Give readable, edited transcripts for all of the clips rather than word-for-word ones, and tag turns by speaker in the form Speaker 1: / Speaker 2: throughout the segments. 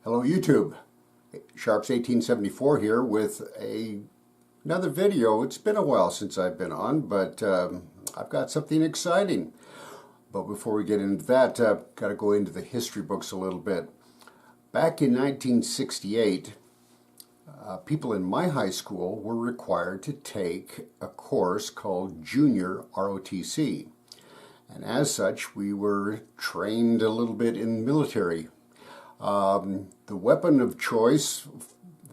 Speaker 1: Hello YouTube, Sharps 1874 here with another video. It's been a while since I've been on, but I've got something exciting. But before we get into that, got to go into the history books a little bit. Back in 1968, people in my high school were required to take a course called Junior ROTC. And as such, we were trained a little bit in military. The weapon of choice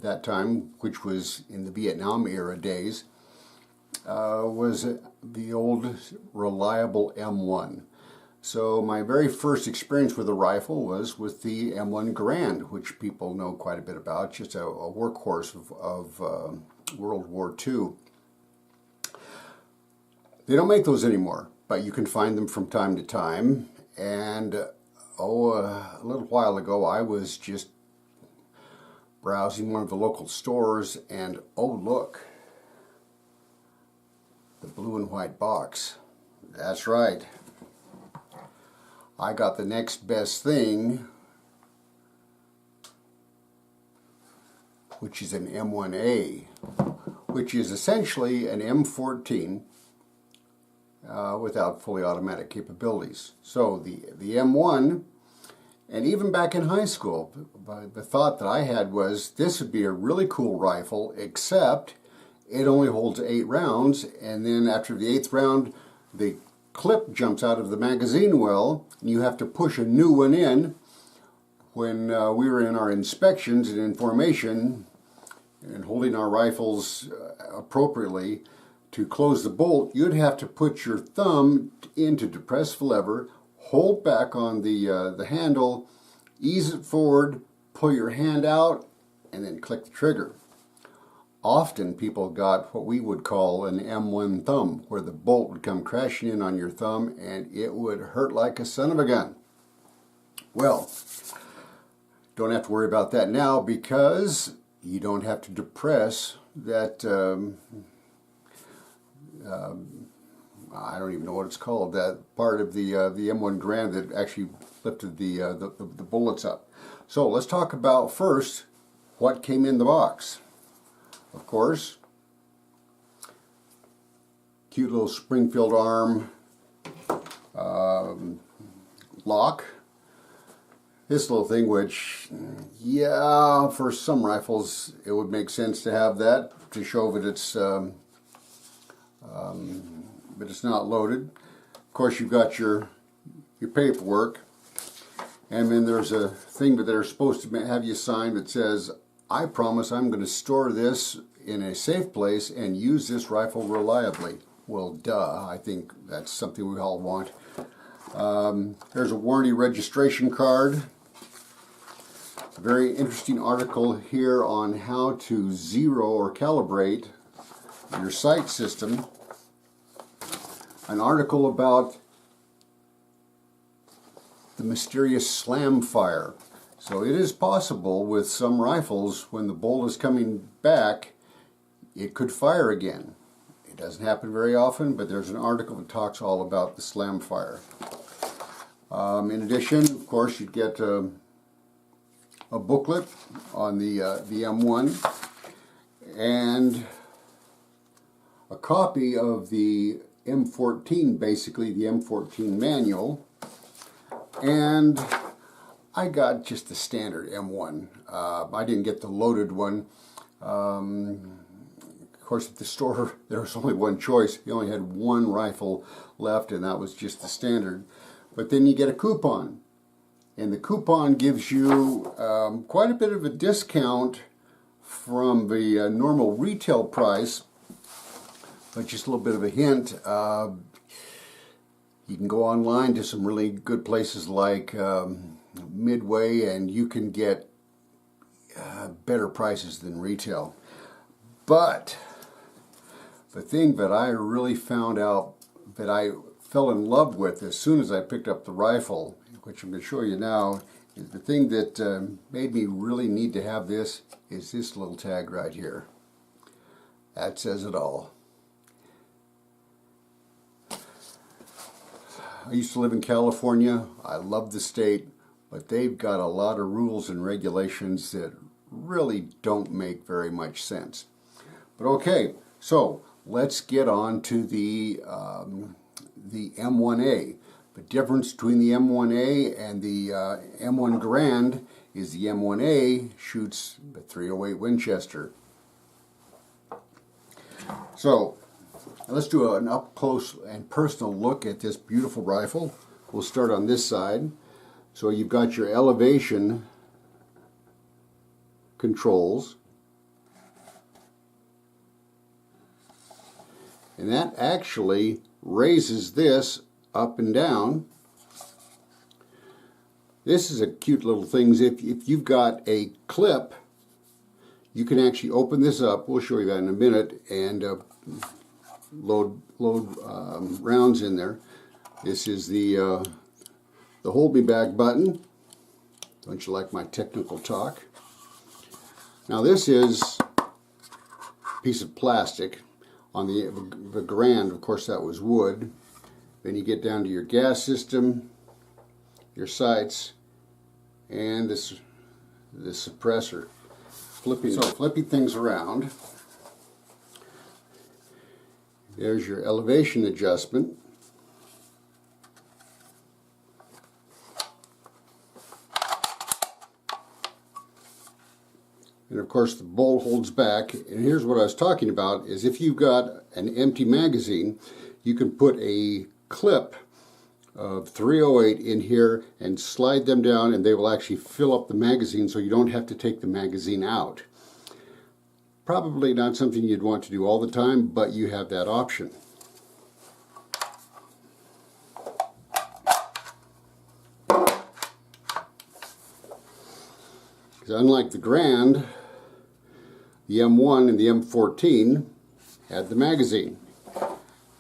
Speaker 1: that time, which was in the Vietnam era days, was the old reliable M1. So my very first experience with a rifle was with the M1 Garand, which people know quite a bit about, just a workhorse of World War II. They don't make those anymore, but you can find them from time to time. And a little while ago, I was just browsing one of the local stores, and oh look, the blue and white box. That's right. I got the next best thing, which is an M1A, which is essentially an M14 without fully automatic capabilities. So the M1, and even back in high school, the thought that I had was this would be a really cool rifle, except it only holds 8 rounds, and then after the 8th round, the clip jumps out of the magazine well, and you have to push a new one in. When we were in our inspections and in formation and holding our rifles appropriately, to close the bolt, you'd have to put your thumb in to depress the lever, hold back on the handle, ease it forward, pull your hand out, and then click the trigger. Often people got what we would call an M1 thumb, where the bolt would come crashing in on your thumb and it would hurt like a son of a gun. Well, don't have to worry about that now because you don't have to depress that I don't even know what it's called, that part of the M1 Garand that actually lifted the bullets up. So let's talk about first what came in the box. Of course, cute little Springfield arm lock. This little thing, which, yeah, for some rifles it would make sense to have that to show that it's but it's not loaded. Of course, you've got your paperwork, and then there's a thing that they're supposed to have you sign that says, I promise I'm going to store this in a safe place and use this rifle reliably. Well, duh, I think that's something we all want. There's a warranty registration card. A very interesting article here on how to zero or calibrate your sight system. An article about the mysterious slam fire. So it is possible with some rifles, when the bolt is coming back, it could fire again. It doesn't happen very often, but there's an article that talks all about the slam fire. In addition, of course, you'd get a booklet on the M1 and a copy of the M14, basically the M14 manual, and I got just the standard M1. I didn't get the loaded one. Of course, at the store there was only one choice. You only had one rifle left, and that was just the standard. But then you get a coupon, and the coupon gives you quite a bit of a discount from the normal retail price. But just a little bit of a hint, you can go online to some really good places like Midway, and you can get better prices than retail. But the thing that I really found out that I fell in love with as soon as I picked up the rifle, which I'm going to show you now, is the thing that made me really need to have this, is this little tag right here. That says it all. I used to live in California. I love the state, but they've got a lot of rules and regulations that really don't make very much sense. But okay, so let's get on to the M1A. The difference between the M1A and the M1 Garand is the M1A shoots the .308 Winchester. So let's do an up close and personal look at this beautiful rifle. We'll start on this side. So you've got your elevation controls, and that actually raises this up and down. This is a cute little thing. If you've got a clip, you can actually open this up. We'll show you that in a minute, and load rounds in there. This is the hold me back button. Don't you like my technical talk? Now this is a piece of plastic. On the Garand, of course, that was wood. Then you get down to your gas system, your sights, and this suppressor. Flipping things around. There's your elevation adjustment. And of course the bolt holds back. And here's what I was talking about, is if you've got an empty magazine, you can put a clip of .308 in here and slide them down, and they will actually fill up the magazine, so you don't have to take the magazine out. Probably not something you'd want to do all the time, but you have that option. Because unlike the Garand, the M1 and the M14 had the magazine.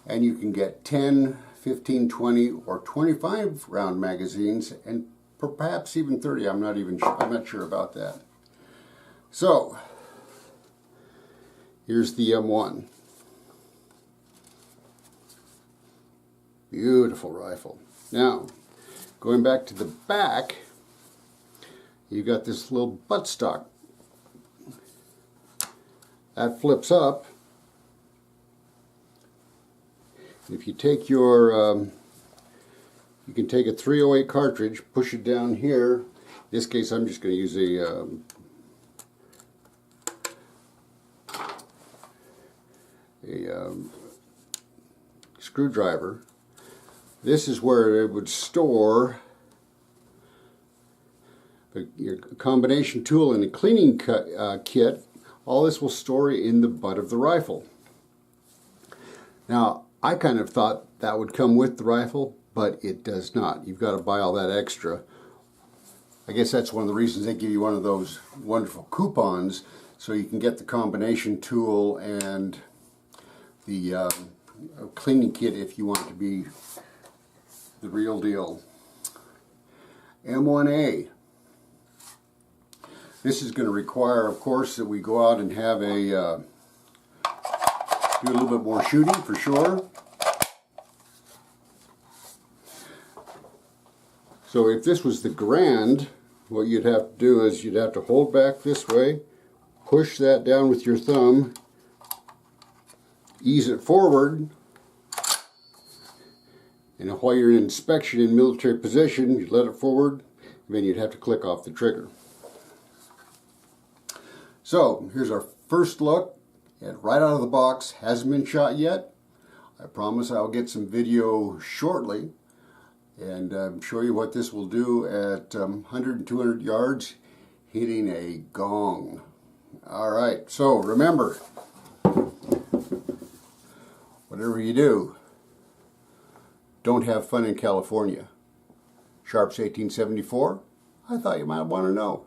Speaker 1: And you can get 10, 15, 20, or 25 round magazines, and perhaps even 30. I'm not sure about that. So here's the M1. Beautiful rifle. Now, going back to the back, you got this little buttstock. That flips up. If you take your, you can take a .308 cartridge, push it down here. In this case, I'm just going to use a screwdriver. This is where it would store your combination tool and a cleaning kit. All this will store in the butt of the rifle. Now, I kind of thought that would come with the rifle, but it does not. You've got to buy all that extra. I guess that's one of the reasons they give you one of those wonderful coupons, so you can get the combination tool and the cleaning kit if you want it to be the real deal. M1A. This is going to require, of course, that we go out and have a do a little bit more shooting for sure. So if this was the Garand, what you'd have to do is you'd have to hold back this way, push that down with your thumb, ease it forward, and while you're in inspection in military position, you'd let it forward, and then you'd have to click off the trigger. So here's our first look at right out of the box. Hasn't been shot yet. I promise I'll get some video shortly and show you what this will do at 100 and 200 yards hitting a gong. Alright, so remember, whatever you do, don't have fun in California. Sharps 1874, I thought you might want to know.